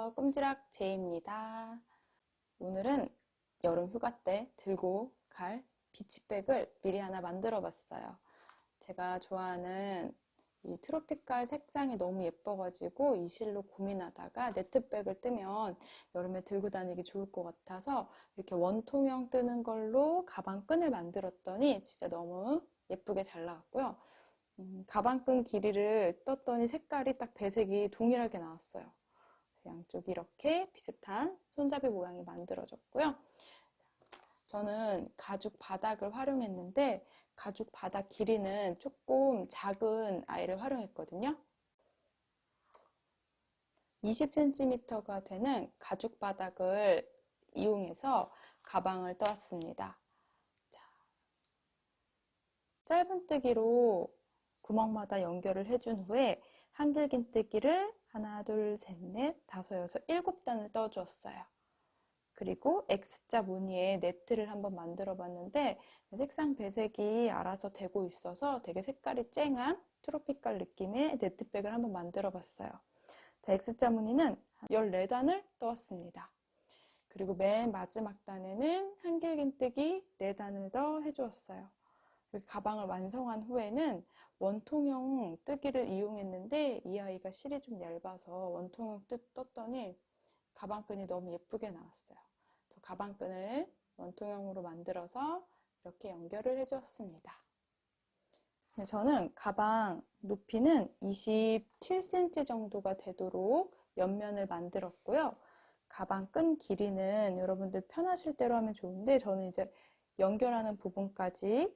안녕하세요. 꼼지락 제이입니다. 오늘은 여름 휴가 때 들고 갈 비치백을 미리 하나 만들어 봤어요. 제가 좋아하는 이 트로피칼 색상이 너무 예뻐가지고 이 실로 고민하다가 네트백을 뜨면 여름에 들고 다니기 좋을 것 같아서 이렇게 원통형 뜨는 걸로 가방끈을 만들었더니 진짜 너무 예쁘게 잘 나왔고요. 가방끈 길이를 떴더니 색깔이 딱 배색이 동일하게 나왔어요. 양쪽이 이렇게 비슷한 손잡이 모양이 만들어졌고요. 저는 가죽 바닥을 활용했는데 가죽 바닥 길이는 조금 작은 아이를 활용했거든요. 20cm가 되는 가죽 바닥을 이용해서 가방을 떠왔습니다. 자, 짧은뜨기로 구멍마다 연결을 해준 후에 한길긴뜨기를 하나, 둘, 셋, 넷, 다섯, 여섯, 7단을 떠주었어요. 그리고 X자 무늬에 네트를 한번 만들어 봤는데 색상 배색이 알아서 되고 있어서 되게 색깔이 쨍한 트로피칼 느낌의 네트백을 한번 만들어 봤어요. 자, X자 무늬는 14단을 떠왔습니다. 그리고 맨 마지막 단에는 한길긴뜨기 4단을 더 해주었어요. 가방을 완성한 후에는 원통형 뜨기를 이용했는데 이 아이가 실이 좀 얇아서 원통형 떴더니 가방끈이 너무 예쁘게 나왔어요. 가방끈을 원통형으로 만들어서 이렇게 연결을 해주었습니다. 저는 가방 높이는 27cm 정도가 되도록 옆면을 만들었고요. 가방끈 길이는 여러분들 편하실 대로 하면 좋은데 저는 이제 연결하는 부분까지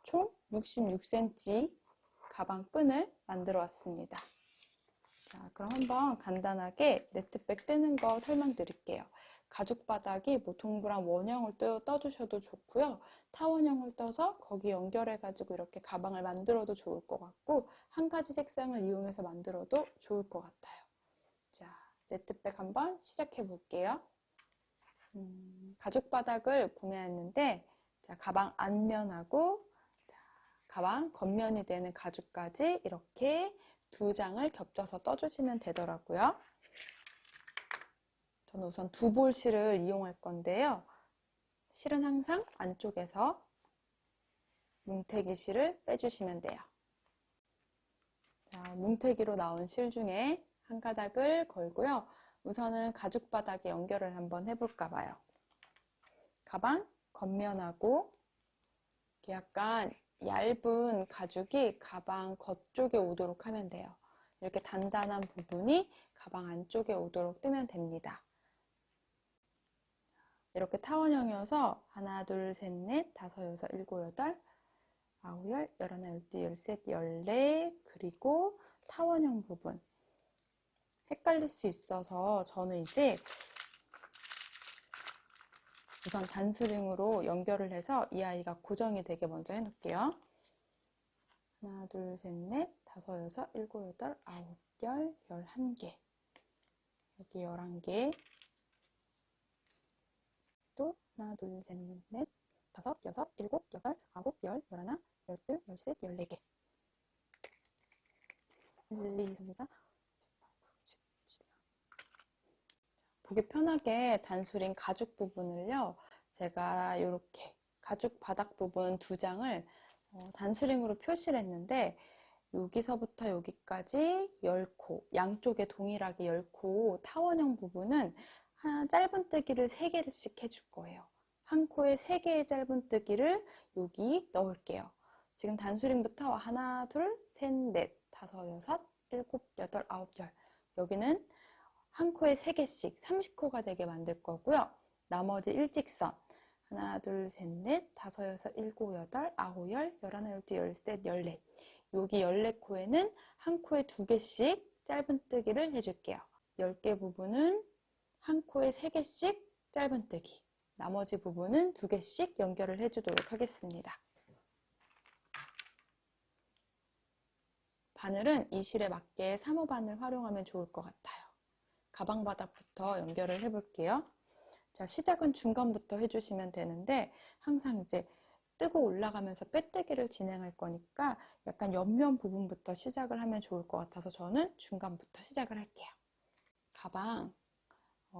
총 66cm 가방끈을 만들어 왔습니다. 자, 그럼 한번 간단하게 네트백 뜨는 거 설명드릴게요. 가죽 바닥이 뭐 동그란 원형을 떠주셔도 좋고요. 타원형을 떠서 거기 연결해가지고 이렇게 가방을 만들어도 좋을 것 같고 한 가지 색상을 이용해서 만들어도 좋을 것 같아요. 자, 네트백 한번 시작해 볼게요. 가죽 바닥을 구매했는데 자, 가방 앞면하고 가방 겉면이 되는 가죽까지 이렇게 2장을 겹쳐서 떠주시면 되더라고요. 저는 우선 2볼 실을 이용할 건데요. 실은 항상 안쪽에서 뭉태기 실을 빼주시면 돼요. 자, 뭉태기로 나온 실 중에 한 가닥을 걸고요. 우선은 가죽 바닥에 연결을 한번 해볼까 봐요. 가방 겉면하고 이렇게 약간 얇은 가죽이 가방 겉쪽에 오도록 하면 돼요. 이렇게 단단한 부분이 가방 안쪽에 오도록 뜨면 됩니다. 이렇게 타원형이어서 하나, 둘, 셋, 넷, 다섯, 여섯, 일곱, 여덟, 아홉, 열, 열하나, 열두, 열셋, 열네, 그리고 타원형 부분. 헷갈릴 수 있어서 저는 이제 우선 단스링으로 연결을 해서 이 아이가 고정이 되게 먼저 해놓을게요. 하나, 둘, 셋, 넷, 다섯, 여섯, 일곱, 여덟, 아홉, 열, 11개. 여기 11개. 또 하나, 둘, 셋, 넷, 다섯, 여섯, 일곱, 여덟, 아홉, 열, 열하나, 열둘, 열셋, 14개. 1, 2, 3, 4, 10. 보기 편하게 단수린 가죽 부분을요, 제가 이렇게 가죽 바닥 부분 2장을 단수링으로 표시를 했는데 여기서부터 여기까지 10코, 양쪽에 동일하게 10코, 타원형 부분은 짧은뜨기를 3개씩 해줄 거예요. 한 코에 3개의 짧은뜨기를 여기 넣을게요. 지금 단수링부터 하나, 둘, 셋, 넷, 다섯, 여섯, 일곱, 여덟, 아홉, 열. 여기는 한 코에 3개씩 30코가 되게 만들 거고요. 나머지 일직선 하나, 둘, 셋, 넷, 다섯, 여섯, 일곱, 여덟, 아홉, 열, 열하나, 열두, 열셋, 열넷. 여기 14코에는 한 코에 2개씩 짧은뜨기를 해줄게요. 10개 부분은 한 코에 3개씩 짧은뜨기. 나머지 부분은 2개씩 연결을 해주도록 하겠습니다. 바늘은 이 실에 맞게 3호 바늘 활용하면 좋을 것 같아요. 가방 바닥부터 연결을 해볼게요. 자, 시작은 중간부터 해주시면 되는데 항상 이제 뜨고 올라가면서 빼뜨기를 진행할 거니까 약간 옆면 부분부터 시작을 하면 좋을 것 같아서 저는 중간부터 시작을 할게요. 가방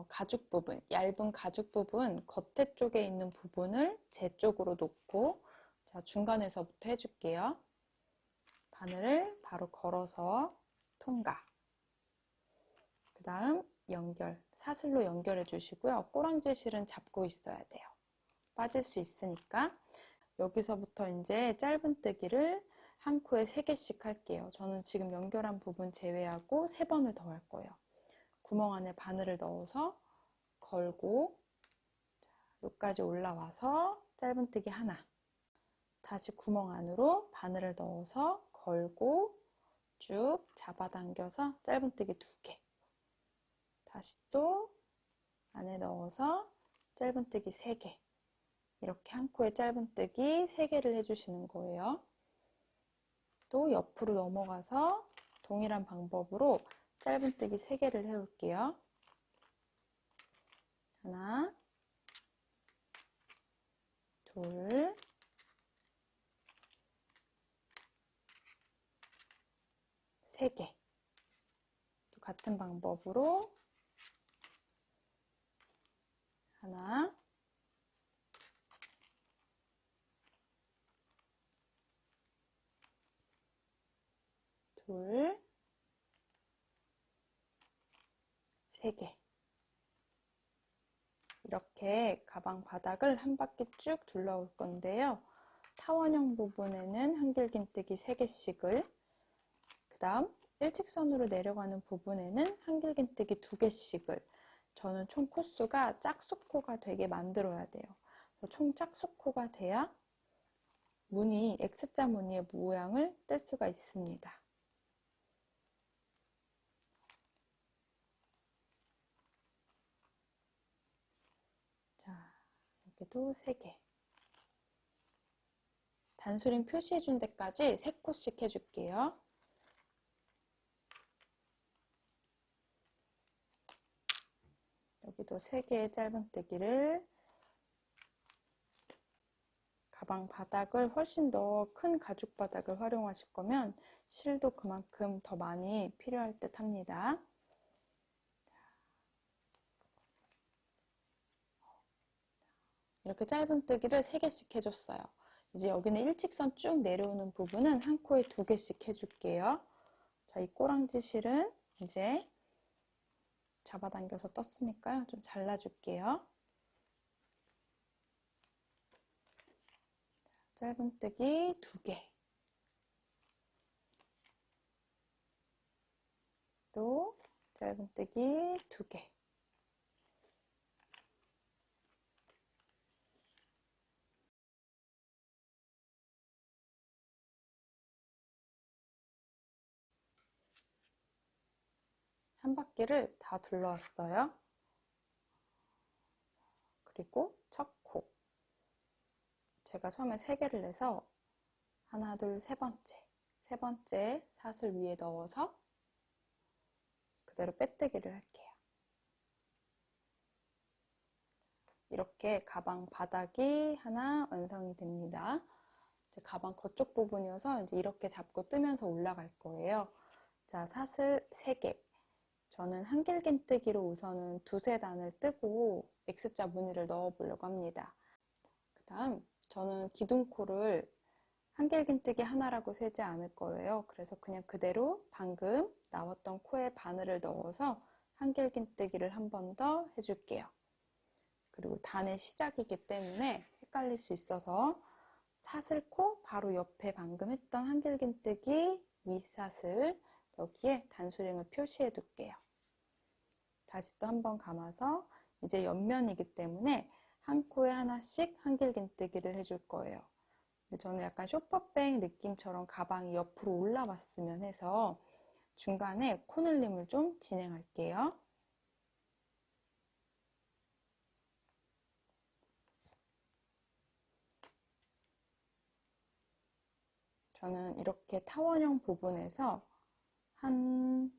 가죽 부분, 얇은 가죽 부분 겉에 쪽에 있는 부분을 제 쪽으로 놓고 자, 중간에서부터 해줄게요. 바늘을 바로 걸어서 통과. 그 다음 연결, 사슬로 연결해 주시고요. 꼬랑지 실은 잡고 있어야 돼요. 빠질 수 있으니까. 여기서부터 이제 짧은뜨기를 한 코에 3개씩 할게요. 저는 지금 연결한 부분 제외하고 3번을 더 할 거예요. 구멍 안에 바늘을 넣어서 걸고 여기까지 올라와서 짧은뜨기 하나, 다시 구멍 안으로 바늘을 넣어서 걸고 쭉 잡아당겨서 짧은뜨기 2개, 다시 또 안에 넣어서 짧은뜨기 3개, 이렇게 한 코에 짧은뜨기 3개를 해주시는 거예요. 또 옆으로 넘어가서 동일한 방법으로 짧은뜨기 3개를 해올게요. 하나, 둘, 세 개. 또 같은 방법으로 하나, 둘, 세 개. 이렇게 가방 바닥을 한 바퀴 쭉 둘러올 건데요. 타원형 부분에는 한길긴뜨기 3개씩을, 그 다음 일직선으로 내려가는 부분에는 한길긴뜨기 2개씩을, 저는 총 코수가 짝수코가 되게 만들어야 돼요. 총 짝수코가 돼야 무늬, X자 무늬의 모양을 뗄 수가 있습니다. 자, 여기도 3개. 단수림 표시해 준 데까지 3코씩 해줄게요. 여기도 3개의 짧은뜨기를, 가방 바닥을 훨씬 더 큰 가죽 바닥을 활용하실 거면 실도 그만큼 더 많이 필요할 듯 합니다. 이렇게 짧은뜨기를 3개씩 해줬어요. 이제 여기는 일직선 쭉 내려오는 부분은 한 코에 2개씩 해줄게요. 자, 이 꼬랑지 실은 이제 잡아당겨서 떴으니까요. 좀 잘라줄게요. 짧은뜨기 2개. 또 짧은뜨기 2개. 한 바퀴를 다 둘러왔어요. 그리고 첫 코. 제가 처음에 3개를 내서 하나, 둘, 세 번째 사슬 위에 넣어서 그대로 빼뜨기를 할게요. 이렇게 가방 바닥이 하나 완성이 됩니다. 가방 겉쪽 부분이어서 이제 이렇게 잡고 뜨면서 올라갈 거예요. 자, 사슬 3개. 저는 한길긴뜨기로 우선은 2~3단을 뜨고 X자 무늬를 넣어 보려고 합니다. 그 다음 저는 기둥코를 한길긴뜨기 하나라고 세지 않을 거예요. 그래서 그냥 그대로 방금 나왔던 코에 바늘을 넣어서 한길긴뜨기를 한 번 더 해줄게요. 그리고 단의 시작이기 때문에 헷갈릴 수 있어서 사슬코 바로 옆에 방금 했던 한길긴뜨기 윗사슬, 여기에 단수링을 표시해 둘게요. 다시 또 한 번 감아서 이제 옆면이기 때문에 한 코에 하나씩 한길긴뜨기를 해줄 거예요. 근데 저는 약간 쇼퍼백 느낌처럼 가방이 옆으로 올라왔으면 해서 중간에 코늘림을 좀 진행할게요. 저는 이렇게 타원형 부분에서 한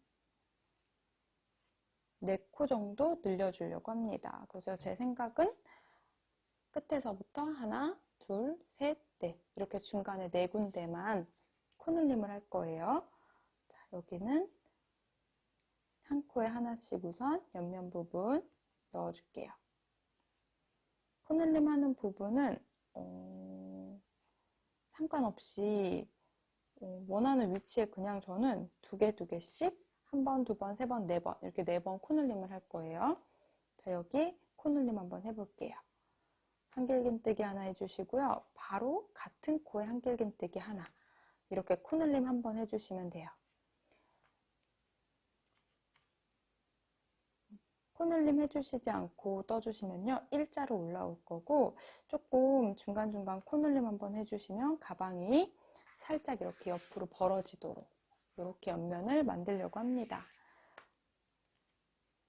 4코 정도 늘려주려고 합니다. 그래서 제 생각은 끝에서부터 하나, 둘, 셋, 넷. 이렇게 중간에 네 군데만 코늘림을 할 거예요. 자, 여기는 한 코에 하나씩 우선 옆면 부분 넣어줄게요. 코늘림 하는 부분은 상관없이 원하는 위치에 그냥 저는 두 개씩 한 번, 두 번, 세 번, 네 번 이렇게 네 번 코늘림을 할 거예요. 자, 여기 코늘림 한번 해볼게요. 한길긴뜨기 하나 해주시고요. 바로 같은 코에 한길긴뜨기 하나 이렇게 코늘림 한번 해주시면 돼요. 코늘림 해주시지 않고 떠주시면요, 일자로 올라올 거고, 조금 중간중간 코늘림 한번 해주시면 가방이 살짝 이렇게 옆으로 벌어지도록 이렇게 옆면을 만들려고 합니다.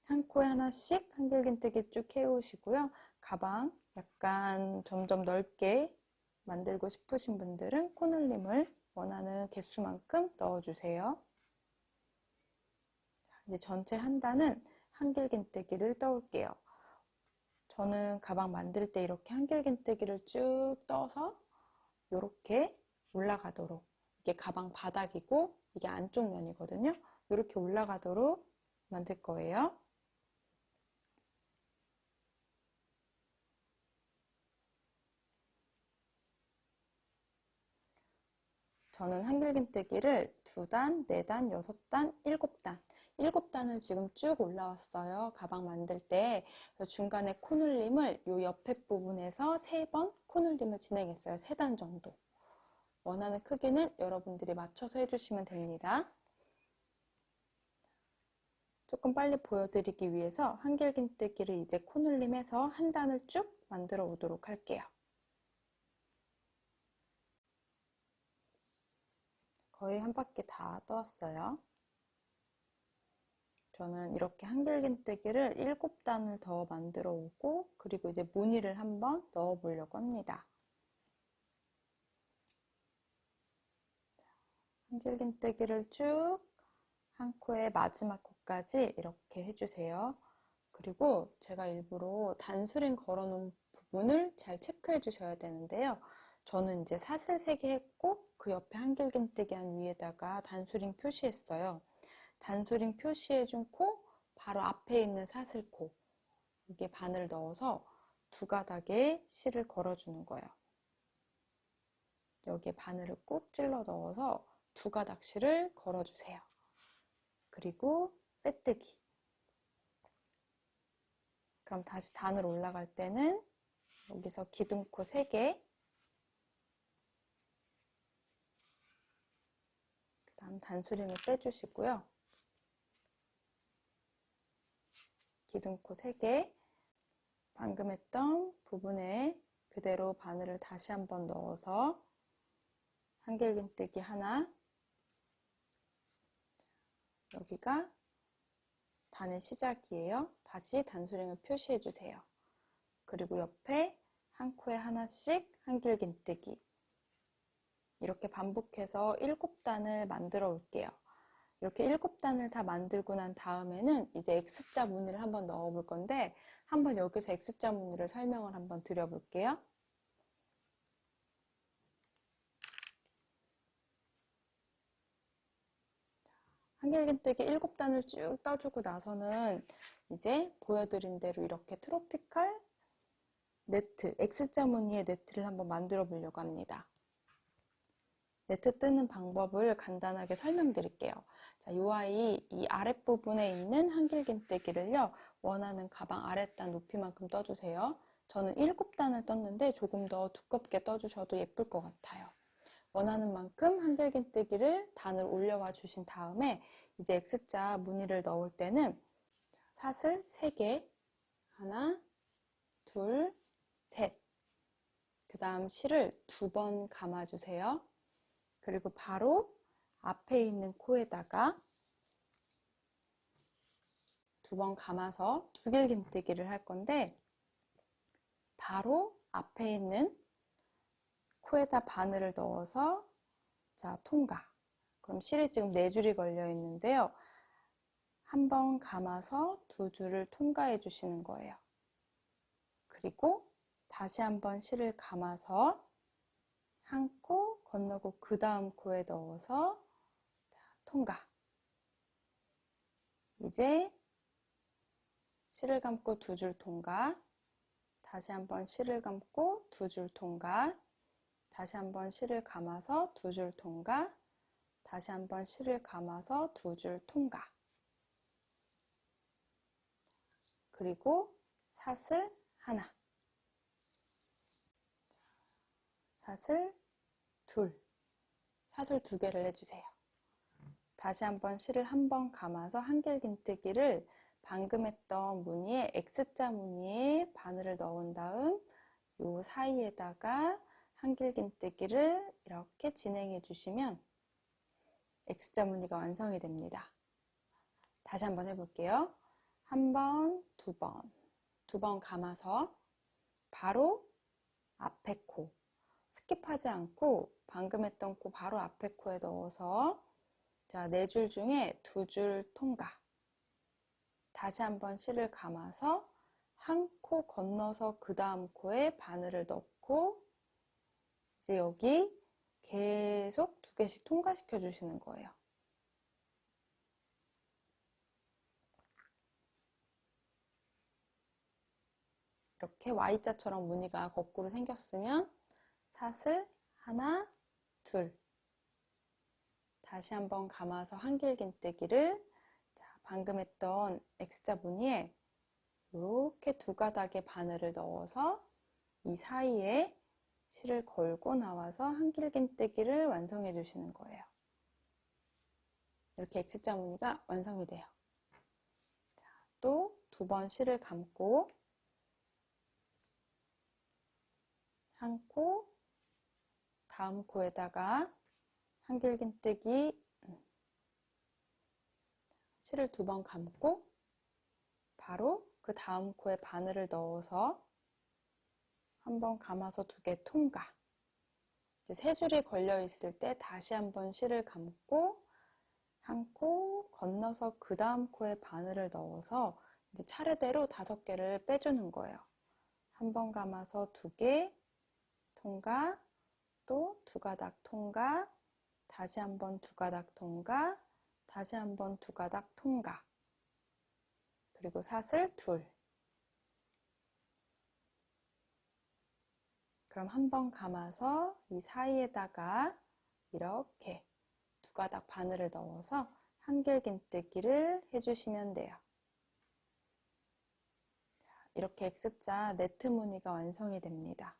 한 코에 하나씩 한길긴뜨기 쭉 해오시고요. 가방 약간 점점 넓게 만들고 싶으신 분들은 코늘림을 원하는 개수만큼 넣어주세요. 자, 이제 전체 한 단은 한길긴뜨기를 떠올게요. 저는 가방 만들 때 이렇게 한길긴뜨기를 쭉 떠서 이렇게 올라가도록, 이게 가방 바닥이고 이게 안쪽 면이거든요. 이렇게 올라가도록 만들 거예요. 저는 한길긴뜨기를 2단, 4단, 6단, 7단 7단을 지금 쭉 올라왔어요. 가방 만들 때. 중간에 코늘림을 요 옆에 부분에서 3번 코늘림을 진행했어요. 3단 정도. 원하는 크기는 여러분들이 맞춰서 해주시면 됩니다. 조금 빨리 보여드리기 위해서 한길긴뜨기를 이제 코늘림에서 한 단을 쭉 만들어 오도록 할게요. 거의 한 바퀴 다 떠왔어요. 저는 이렇게 한길긴뜨기를 7단을 더 만들어 오고, 그리고 이제 무늬를 한번 넣어 보려고 합니다. 한길긴뜨기를 쭉 한 코의 마지막 코까지 이렇게 해주세요. 그리고 제가 일부러 단수링 걸어 놓은 부분을 잘 체크해 주셔야 되는데요. 저는 이제 사슬 3개 했고 그 옆에 한길긴뜨기 한 위에다가 단수링 표시했어요. 단수링 표시해준 코 바로 앞에 있는 사슬코, 여기에 바늘 넣어서 두 가닥에 실을 걸어주는 거예요. 여기에 바늘을 꾹 찔러 넣어서 두 가닥 실을 걸어주세요. 그리고 빼뜨기. 그럼 다시 단을 올라갈 때는 여기서 기둥코 3개, 그 다음 단수링을 빼주시고요. 기둥코 3개, 방금 했던 부분에 그대로 바늘을 다시 한번 넣어서 한길긴뜨기 하나, 여기가 단의 시작이에요. 다시 단수링을 표시해 주세요. 그리고 옆에 한 코에 하나씩 한길긴뜨기, 이렇게 반복해서 7단을 만들어 올게요. 이렇게 7단을 다 만들고 난 다음에는 이제 X자 무늬를 한번 넣어 볼 건데, 한번 여기서 X자 무늬를 설명을 한번 드려 볼게요. 한길긴뜨기 7단을 쭉 떠주고 나서는 이제 보여드린 대로 이렇게 트로피칼 네트, X자 무늬의 네트를 한번 만들어 보려고 합니다. 네트 뜨는 방법을 간단하게 설명드릴게요. 자, 이 아이 이 아랫부분에 있는 한길긴뜨기를요, 원하는 가방 아랫단 높이만큼 떠주세요. 저는 7단을 떴는데 조금 더 두껍게 떠주셔도 예쁠 것 같아요. 원하는 만큼 한길긴뜨기를 단을 올려와 주신 다음에 이제 X자 무늬를 넣을 때는 사슬 3개, 하나, 둘, 셋, 그 다음 실을 2번 감아주세요. 그리고 바로 앞에 있는 코에다가 2번 감아서 두길긴뜨기를 할 건데, 바로 앞에 있는 코에다 바늘을 넣어서 자, 통과. 그럼 실이 지금 4줄이 걸려 있는데요. 한 번 감아서 2줄을 통과해 주시는 거예요. 그리고 다시 한번 실을 감아서 한 코 건너고 그 다음 코에 넣어서 통과. 이제 실을 감고 두 줄 통과. 다시 한번 실을 감고 두 줄 통과. 다시 한번 실을 감아서 두 줄 통과. 다시 한번 실을 감아서 두 줄 통과. 그리고 사슬 하나, 사슬 둘, 사슬 두 개를 해주세요. 다시 한번 실을 한 번 감아서 한길긴뜨기를 방금 했던 무늬에 X자 무늬에 바늘을 넣은 다음 요 사이에다가 한길긴뜨기를 이렇게 진행해 주시면 X자 무늬가 완성이 됩니다. 다시 한번 해볼게요. 한 번, 두 번 감아서 바로 앞에 코, 스킵하지 않고 방금 했던 코 바로 앞에 코에 넣어서 자, 네 줄 중에 두 줄 통과. 다시 한번 실을 감아서 한 코 건너서 그 다음 코에 바늘을 넣고 이제 여기 계속 두 개씩 통과시켜 주시는 거예요. 이렇게 Y자처럼 무늬가 거꾸로 생겼으면 사슬 하나, 둘. 다시 한번 감아서 한길긴뜨기를 자, 방금 했던 X자 무늬에 이렇게 두 가닥의 바늘을 넣어서 이 사이에 실을 걸고 나와서 한길긴뜨기를 완성해 주시는 거예요. 이렇게 X자 무늬가 완성이 돼요. 자, 또 두 번 실을 감고 한 코, 다음 코에다가 한길긴뜨기 실을 두 번 감고 바로 그 다음 코에 바늘을 넣어서 한 번 감아서 두 개 통과. 이제 세 줄이 걸려 있을 때 다시 한번 실을 감고 한 코 건너서 그 다음 코에 바늘을 넣어서 이제 차례대로 5개를 빼주는 거예요. 한 번 감아서 두 개 통과, 또 두 가닥 통과, 다시 한번 두 가닥 통과, 다시 한번 두 가닥 통과. 그리고 사슬 둘. 그럼 한 번 감아서 이 사이에다가 이렇게 두 가닥 바늘을 넣어서 한길긴뜨기를 해주시면 돼요. 이렇게 X자 네트 무늬가 완성이 됩니다.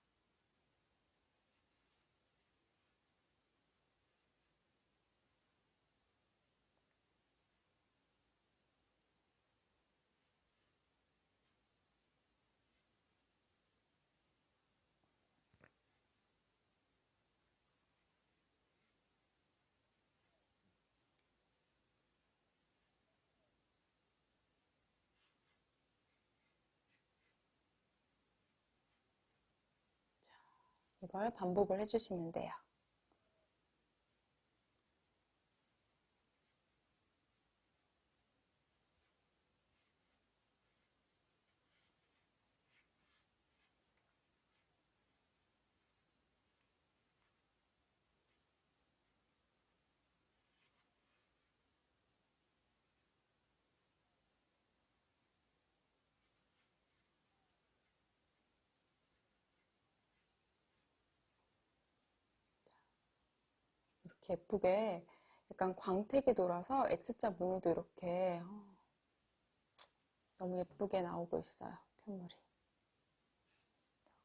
이걸 반복을 해주시면 돼요. 이렇게 예쁘게 약간 광택이 돌아서 X자 무늬도 이렇게 너무 예쁘게 나오고 있어요. 편물이.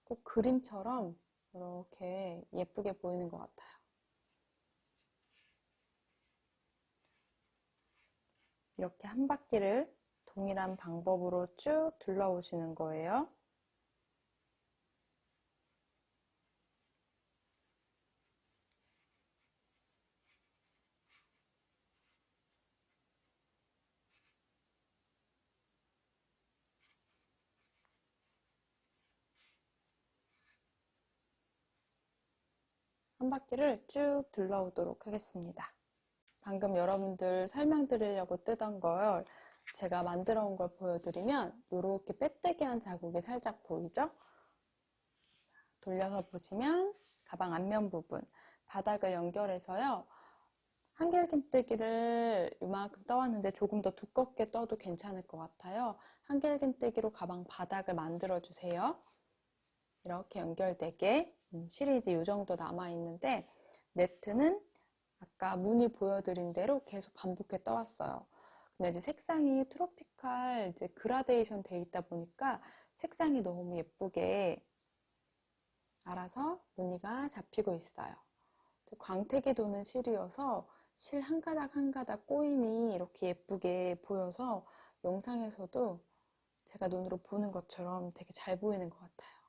꼭 그림처럼 이렇게 예쁘게 보이는 것 같아요. 이렇게 한 바퀴를 동일한 방법으로 쭉 둘러오시는 거예요. 한 바퀴를 쭉 둘러오도록 하겠습니다. 방금 여러분들 설명드리려고 뜨던 걸 제가 만들어 온 걸 보여드리면 이렇게 빼뜨기한 자국이 살짝 보이죠? 돌려서 보시면 가방 앞면 부분 바닥을 연결해서요. 한길긴뜨기를 이만큼 떠왔는데 조금 더 두껍게 떠도 괜찮을 것 같아요. 한길긴뜨기로 가방 바닥을 만들어 주세요. 이렇게 연결되게 실이 이제 이 정도 남아 있는데 네트는 아까 무늬 보여드린 대로 계속 반복해 떠왔어요. 근데 이제 색상이 트로피칼 이제 그라데이션 돼 있다 보니까 색상이 너무 예쁘게 알아서 무늬가 잡히고 있어요. 광택이 도는 실이어서 실 한 가닥 한 가닥 꼬임이 이렇게 예쁘게 보여서 영상에서도 제가 눈으로 보는 것처럼 되게 잘 보이는 것 같아요.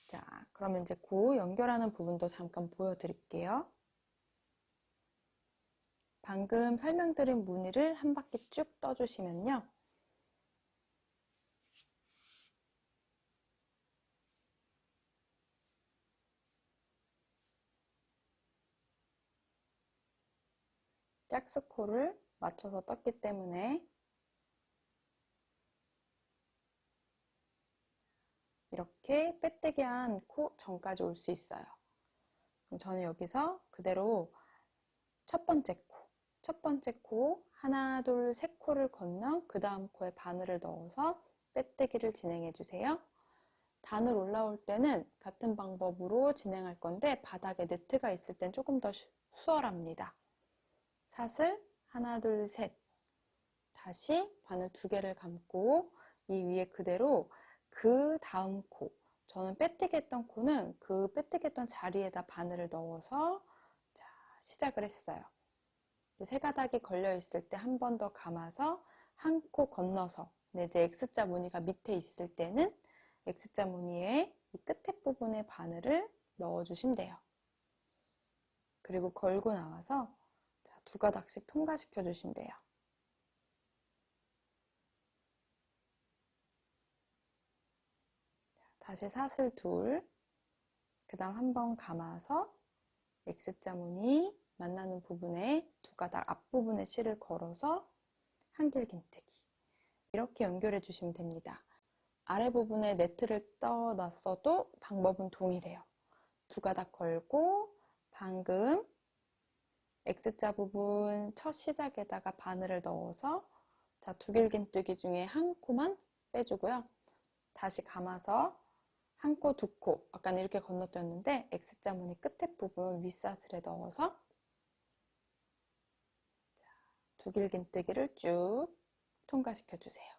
자, 그러면 이제 그 연결하는 부분도 잠깐 보여드릴게요. 방금 설명드린 무늬를 한 바퀴 쭉 떠주시면요. 짝수코를 맞춰서 떴기 때문에 이렇게 빼뜨기한 코 전까지 올 수 있어요. 그럼 저는 여기서 그대로 첫 번째 코 하나 둘 세 코를 건너 그 다음 코에 바늘을 넣어서 빼뜨기를 진행해 주세요. 단을 올라올 때는 같은 방법으로 진행할 건데 바닥에 네트가 있을 땐 조금 더 수월합니다. 사슬 하나 둘 셋 다시 바늘 2개를 감고 이 위에 그대로 그 다음 코, 저는 빼뜨기 했던 코는 그 빼뜨기 했던 자리에다 바늘을 넣어서 자, 시작을 했어요. 세 가닥이 걸려 있을 때 한 번 더 감아서 한 코 건너서 이제 X자 무늬가 밑에 있을 때는 X자 무늬의 이 끝에 부분에 바늘을 넣어주시면 돼요. 그리고 걸고 나와서 자, 2가닥씩 통과시켜 주시면 돼요. 다시 사슬 둘, 그 다음 한 번 감아서 X자 무늬 만나는 부분에 2가닥 앞부분에 실을 걸어서 한길긴뜨기 이렇게 연결해 주시면 됩니다. 아래 부분에 네트를 떠놨어도 방법은 동일해요. 2가닥 걸고 방금 X자 부분 첫 시작에다가 바늘을 넣어서 자, 2길긴뜨기 중에 한 코만 빼주고요. 다시 감아서 한 코, 2코 아까 이렇게 건너뛰었는데 X자 무늬 끝에 부분 윗사슬에 넣어서 2길긴뜨기를 쭉 통과시켜 주세요.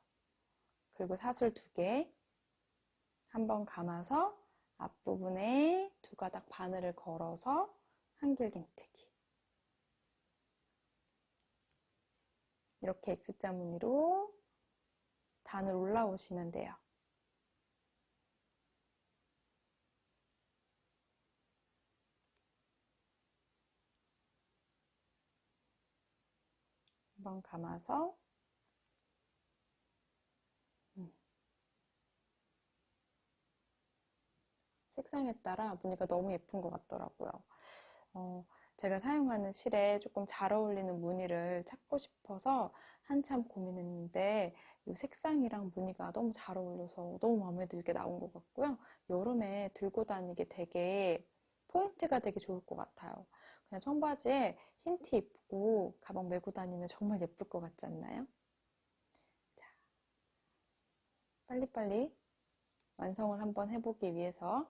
그리고 사슬 2개 한 번 감아서 앞부분에 2가닥 바늘을 걸어서 한길긴뜨기 이렇게 X자 무늬로 단을 올라오시면 돼요. 한번 감아서 색상에 따라 무늬가 너무 예쁜 것 같더라고요. 제가 사용하는 실에 조금 잘 어울리는 무늬를 찾고 싶어서 한참 고민했는데 이 색상이랑 무늬가 너무 잘 어울려서 너무 마음에 들게 나온 것 같고요. 여름에 들고 다니기 되게 포인트가 되게 좋을 것 같아요. 그냥 청바지에 흰 티 입고 가방 메고 다니면 정말 예쁠 것 같지 않나요? 자, 빨리빨리 완성을 한번 해보기 위해서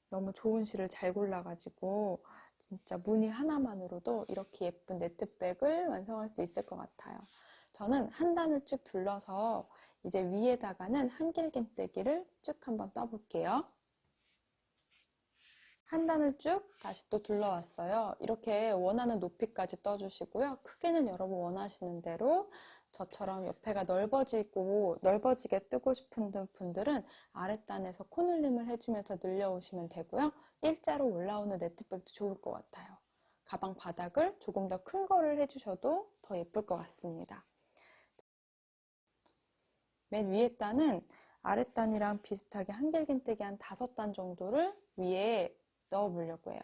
너무 좋은 실을 잘 골라가지고 진짜 무늬 하나만으로도 이렇게 예쁜 네트백을 완성할 수 있을 것 같아요. 저는 한 단을 쭉 둘러서 이제 위에다가는 한길긴뜨기를 쭉 한번 떠볼게요. 한 단을 쭉 다시 또 둘러왔어요. 이렇게 원하는 높이까지 떠주시고요. 크기는 여러분 원하시는 대로 저처럼 옆에가 넓어지게 뜨고 싶은 분들은 아랫단에서 코늘림을 해주면서 늘려오시면 되고요. 일자로 올라오는 네트백도 좋을 것 같아요. 가방 바닥을 조금 더 큰 거를 해주셔도 더 예쁠 것 같습니다. 맨 위에 단은 아랫단이랑 비슷하게 한길긴뜨기 한 5단 정도를 위에 넣어 보려고 해요.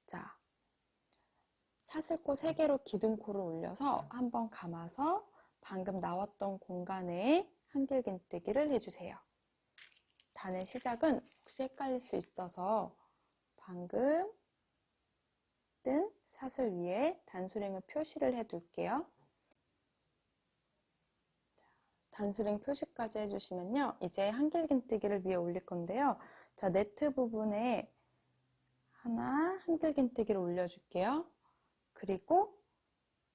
자, 사슬코 3개로 기둥코를 올려서 한번 감아서 방금 나왔던 공간에 한길긴뜨기를 해주세요. 단의 시작은 혹시 헷갈릴 수 있어서 방금 뜬 사슬 위에 단수링을 표시를 해 둘게요. 단수링 표시까지 해주시면요. 이제 한길긴뜨기를 위에 올릴 건데요. 자, 네트 부분에 하나 한길긴뜨기를 올려줄게요. 그리고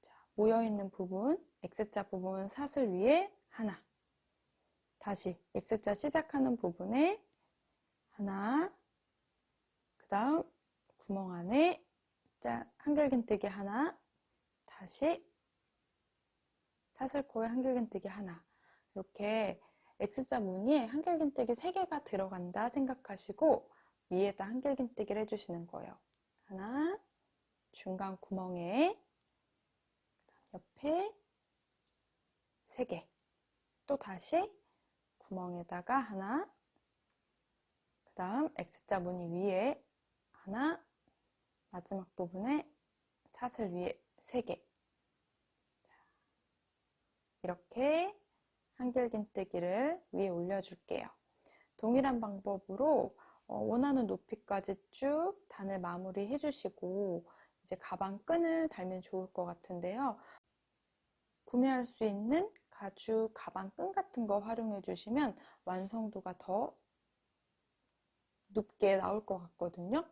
자, 모여있는 부분, X자 부분 사슬 위에 하나. 다시 X자 시작하는 부분에 하나. 그 다음 구멍 안에 한길긴뜨기 하나. 다시 사슬코에 한길긴뜨기 하나. 이렇게 X자 무늬에 한길긴뜨기 3개가 들어간다 생각하시고 위에다 한길긴뜨기를 해주시는 거예요. 하나, 중간 구멍에, 옆에 3개, 또 다시 구멍에다가 하나, 그 다음 X자 무늬 위에 하나, 마지막 부분에 사슬 위에 3개. 이렇게 한길긴뜨기를 위에 올려줄게요. 동일한 방법으로 원하는 높이까지 쭉 단을 마무리 해주시고 이제 가방 끈을 달면 좋을 것 같은데요. 구매할 수 있는 가죽 가방 끈 같은 거 활용해 주시면 완성도가 더 높게 나올 것 같거든요.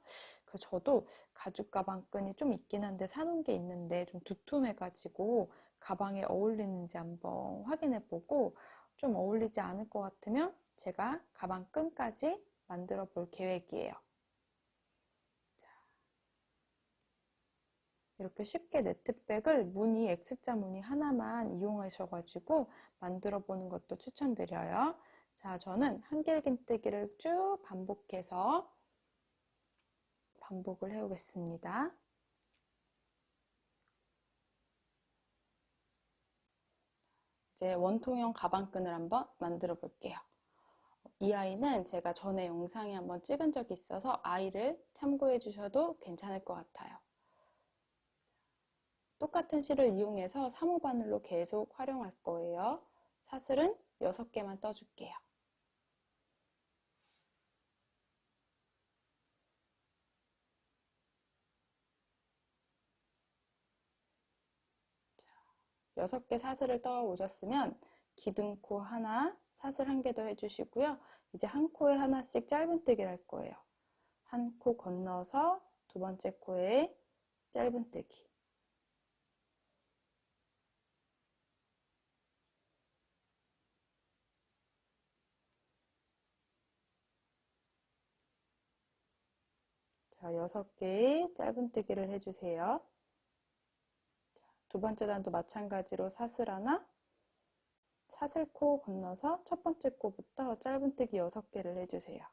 그래서 저도 가죽 가방 끈이 좀 있긴 한데 사놓은 게 있는데 좀 두툼해 가지고 가방에 어울리는지 한번 확인해 보고 좀 어울리지 않을 것 같으면 제가 가방 끈까지 만들어 볼 계획이에요. 자, 이렇게 쉽게 네트백을 무늬 X자 무늬 하나만 이용하셔가지고 만들어 보는 것도 추천드려요. 자, 저는 한길긴뜨기를 쭉 반복해서 반복을 해오겠습니다. 이제 원통형 가방끈을 한번 만들어 볼게요. 이 아이는 제가 전에 영상에 한번 찍은 적이 있어서 아이를 참고해 주셔도 괜찮을 것 같아요. 똑같은 실을 이용해서 3호 바늘로 계속 활용할 거예요. 사슬은 6개만 떠줄게요. 자, 6개 사슬을 떠 오셨으면 기둥코 하나, 사슬 1개 더 해주시고요. 이제 한 코에 하나씩 짧은뜨기를 할 거예요. 한 코 건너서 두 번째 코에 짧은뜨기. 자, 6개의 짧은뜨기를 해주세요. 자, 두 번째 단도 마찬가지로 사슬 하나, 사슬코 건너서 첫 번째 코부터 짧은뜨기 6개를 해주세요.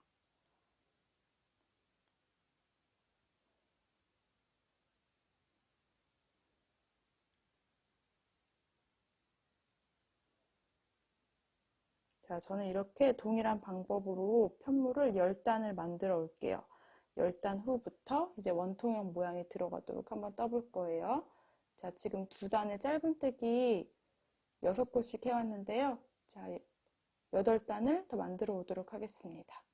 자, 저는 이렇게 동일한 방법으로 편물을 10단을 만들어 올게요. 10단 후부터 이제 원통형 모양이 들어가도록 한번 떠볼 거예요. 자, 지금 2단의 짧은뜨기 6코씩 해왔는데요. 자, 8단을 더 만들어 오도록 하겠습니다.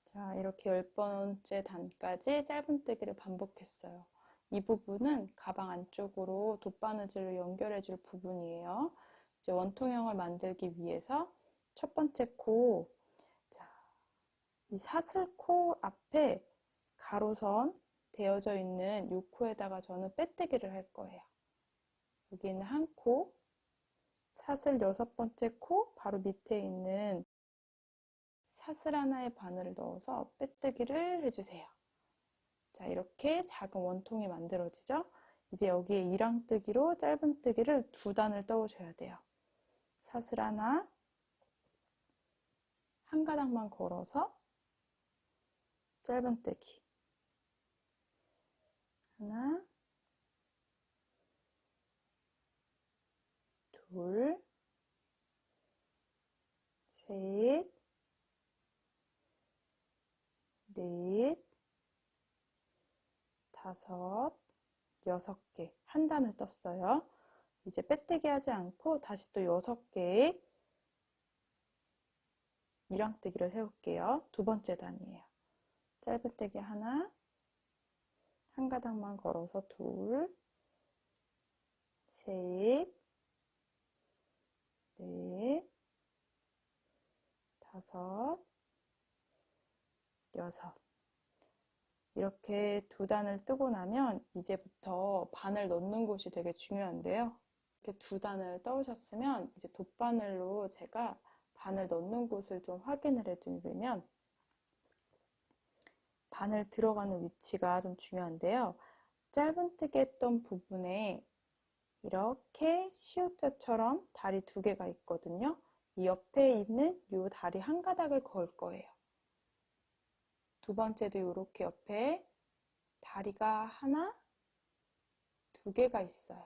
자, 이렇게 10번째 단까지 짧은뜨기를 반복했어요. 이 부분은 가방 안쪽으로 돗바느질로 연결해 줄 부분이에요. 이제 원통형을 만들기 위해서 첫 번째 코, 자, 이 사슬코 앞에 가로선 되어져 있는 이 코에다가 저는 빼뜨기를 할 거예요. 여기는 한 코, 사슬 6번째 코 바로 밑에 있는 사슬 하나의 바늘을 넣어서 빼뜨기를 해주세요. 자, 이렇게 작은 원통이 만들어지죠? 이제 여기에 이랑뜨기로 짧은뜨기를 2단을 떠오셔야 돼요. 사슬 하나, 한 가닥만 걸어서 짧은뜨기 하나, 둘, 셋, 넷, 다섯, 6개 한 단을 떴어요. 이제 빼뜨기 하지 않고 다시 또 6개의 밀항뜨기를 해올게요. 두 번째 단이에요. 짧은뜨기 하나, 한 가닥만 걸어서 둘, 셋, 넷, 다섯, 여섯. 이렇게 두 단을 뜨고 나면 이제부터 바늘 넣는 곳이 되게 중요한데요. 이렇게 두 단을 떠오셨으면 이제 돗바늘로 제가 바늘 넣는 곳을 좀 확인을 해드리면, 바늘 들어가는 위치가 좀 중요한데요. 짧은뜨기 했던 부분에 이렇게 시옷자처럼 다리 두 개가 있거든요. 이 옆에 있는 이 다리 한 가닥을 걸 거예요. 두 번째도 이렇게 옆에 다리가 하나, 두 개가 있어요.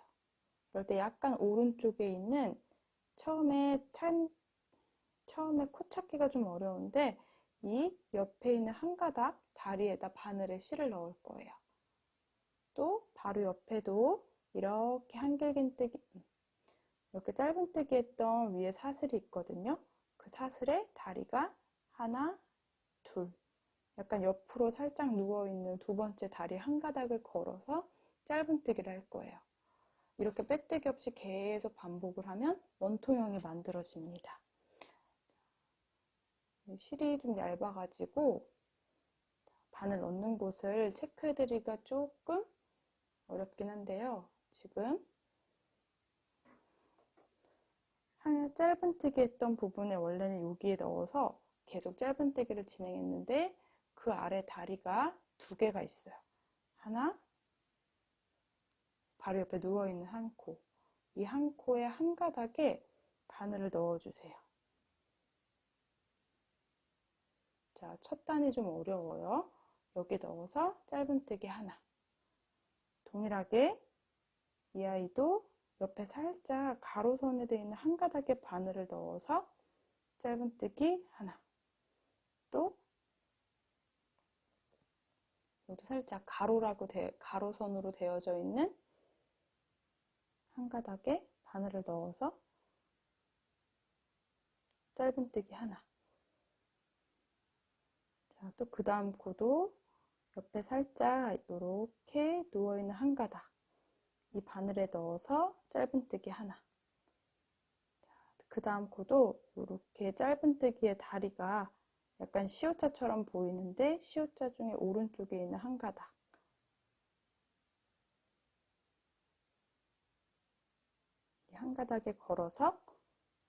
그럴 때 약간 오른쪽에 있는 처음에 코 찾기가 좀 어려운데 이 옆에 있는 한 가닥 다리에다 바늘에 실을 넣을 거예요. 또 바로 옆에도 이렇게 한길긴뜨기, 이렇게 짧은뜨기 했던 위에 사슬이 있거든요. 그 사슬에 다리가 하나, 둘, 약간 옆으로 살짝 누워있는 두 번째 다리 한 가닥을 걸어서 짧은뜨기를 할 거예요. 이렇게 빼뜨기 없이 계속 반복을 하면 원통형이 만들어집니다. 실이 좀 얇아가지고 바늘 넣는 곳을 체크해드리기가 조금 어렵긴 한데요. 지금 짧은뜨기 했던 부분에 원래는 여기에 넣어서 계속 짧은뜨기를 진행했는데 그 아래 다리가 두 개가 있어요. 하나, 바로 옆에 누워있는 한 코. 이 한 코의 한 가닥에 바늘을 넣어주세요. 자, 첫 단이 좀 어려워요. 여기 넣어서 짧은뜨기 하나. 동일하게 이 아이도 옆에 살짝 가로선에 되어 있는 한 가닥에 바늘을 넣어서 짧은뜨기 하나. 또 여기도 살짝 가로선으로 되어져 있는 한 가닥에 바늘을 넣어서 짧은뜨기 하나. 자, 또 그 다음 코도 옆에 살짝 이렇게 누워있는 한 가닥, 이 바늘에 넣어서 짧은뜨기 하나. 그 다음 코도 이렇게 짧은뜨기의 다리가 약간 시옷자처럼 보이는데 시옷자 중에 오른쪽에 있는 한 가닥, 한 가닥에 걸어서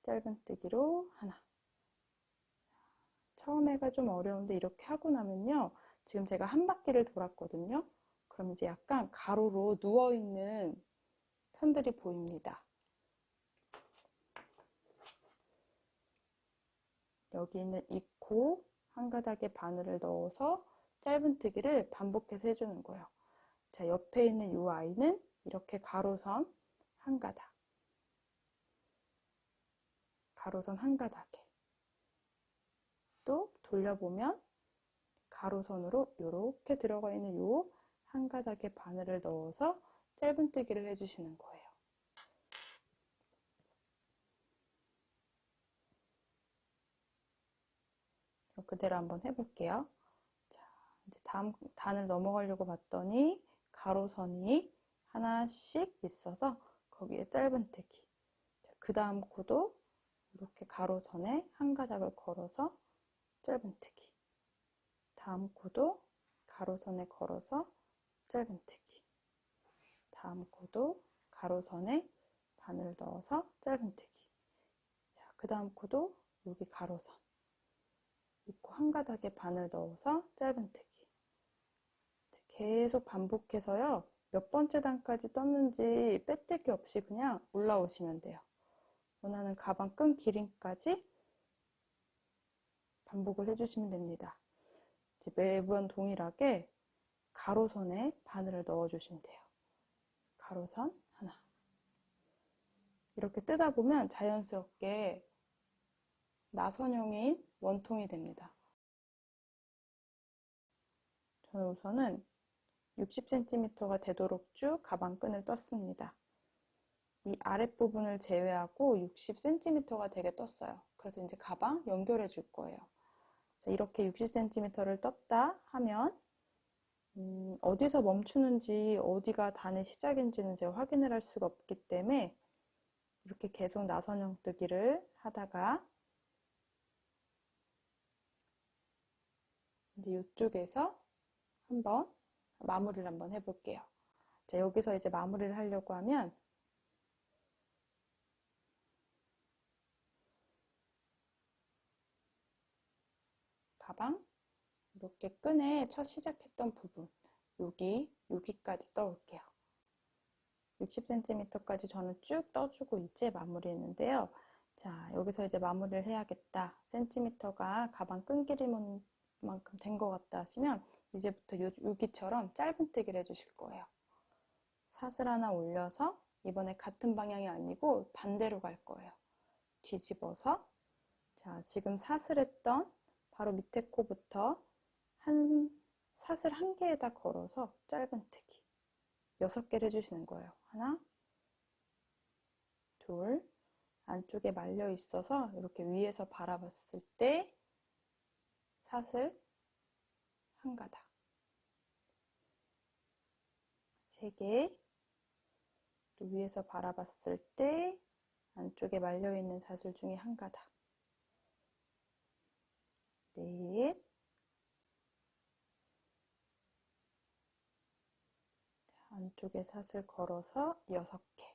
짧은뜨기로 하나. 처음에가 좀 어려운데 이렇게 하고 나면요, 지금 제가 한 바퀴를 돌았거든요. 그럼 이제 약간 가로로 누워있는 선들이 보입니다. 여기 있는 이 코 한 가닥에 바늘을 넣어서 짧은뜨기를 반복해서 해주는 거예요. 자, 옆에 있는 이 아이는 이렇게 가로선 한 가닥, 가로선 한 가닥에 또 돌려보면 가로선으로 이렇게 들어가 있는 이 한 가닥에 바늘을 넣어서 짧은뜨기를 해주시는 거예요. 그대로 한번 해볼게요. 자, 이제 다음 단을 넘어가려고 봤더니 가로선이 하나씩 있어서 거기에 짧은뜨기. 그 다음 코도 이렇게 가로선에 한 가닥을 걸어서 짧은뜨기. 다음 코도 가로선에 걸어서 짧은뜨기. 다음 코도 가로선에 바늘 넣어서 짧은뜨기. 자, 그 다음 코도 여기 가로선. 이 코 한 가닥에 바늘 넣어서 짧은뜨기. 계속 반복해서요. 몇 번째 단까지 떴는지 빼뜨기 없이 그냥 올라오시면 돼요. 원하는 가방 끈 길이까지 반복을 해주시면 됩니다. 이제 매번 동일하게 가로선에 바늘을 넣어주시면 돼요. 가로선 하나. 이렇게 뜨다 보면 자연스럽게 나선형인 원통이 됩니다. 저는 우선은 60cm가 되도록 쭉 가방끈을 떴습니다. 이 아랫부분을 제외하고 60cm가 되게 떴어요. 그래서 이제 가방 연결해 줄 거예요. 자, 이렇게 60cm를 떴다 하면 어디서 멈추는지 어디가 단의 시작인지는 제가 확인을 할 수가 없기 때문에 이렇게 계속 나선형 뜨기를 하다가 이제 이쪽에서 한번 마무리를 한번 해볼게요. 자, 여기서 이제 마무리를 하려고 하면 가방 이렇게 끈에 첫 시작했던 부분 여기까지 떠올게요. 60cm까지 저는 쭉 떠주고 이제 마무리했는데요. 자, 여기서 이제 마무리를 해야겠다. 센티미터가 가방 끈 길이만큼 된 것 같다 하시면 이제부터 여기처럼 짧은뜨기를 해주실 거예요. 사슬 하나 올려서 이번에 같은 방향이 아니고 반대로 갈 거예요. 뒤집어서 자, 지금 사슬했던 바로 밑에 코부터 사슬 한 개에다 걸어서 짧은뜨기 6개를 해주시는 거예요. 하나, 둘, 안쪽에 말려 있어서 이렇게 위에서 바라봤을 때 사슬 한 가닥, 3개, 또 위에서 바라봤을 때 안쪽에 말려 있는 사슬 중에 한 가닥, 4, 안쪽에 사슬 걸어서 6개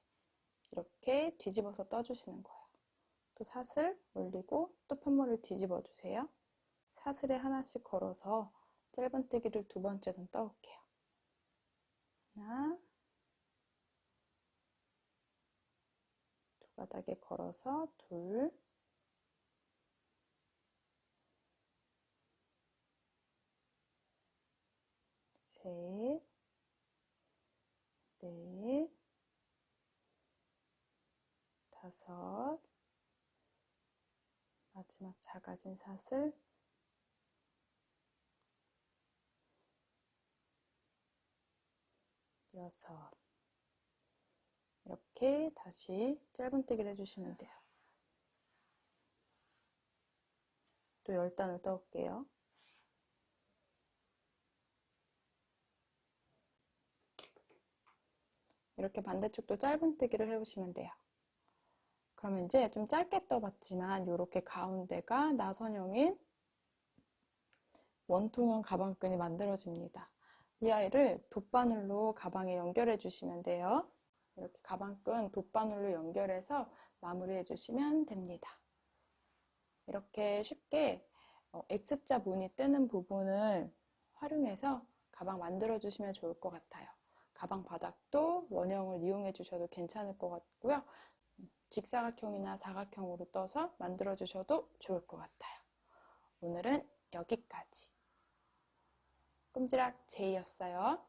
이렇게 뒤집어서 떠주시는 거예요. 또 사슬 올리고 또 편물을 뒤집어 주세요. 사슬에 하나씩 걸어서 짧은뜨기를 2번째는 떠올게요. 하나, 2가닥에 걸어서 2, 셋, 넷, 5, 마지막 작아진 사슬 6, 이렇게 다시 짧은뜨기를 해주시면 돼요. 또 10단을 떠올게요. 이렇게 반대쪽도 짧은뜨기를 해보시면 돼요. 그러면 이제 좀 짧게 떠봤지만 이렇게 가운데가 나선형인 원통형 가방끈이 만들어집니다. 이 아이를 돗바늘로 가방에 연결해 주시면 돼요. 이렇게 가방끈 돗바늘로 연결해서 마무리해 주시면 됩니다. 이렇게 쉽게 X자 무늬 뜨는 부분을 활용해서 가방 만들어 주시면 좋을 것 같아요. 가방 바닥도 원형을 이용해 주셔도 괜찮을 것 같고요. 직사각형이나 사각형으로 떠서 만들어 주셔도 좋을 것 같아요. 오늘은 여기까지. 꼼지락 제이였어요.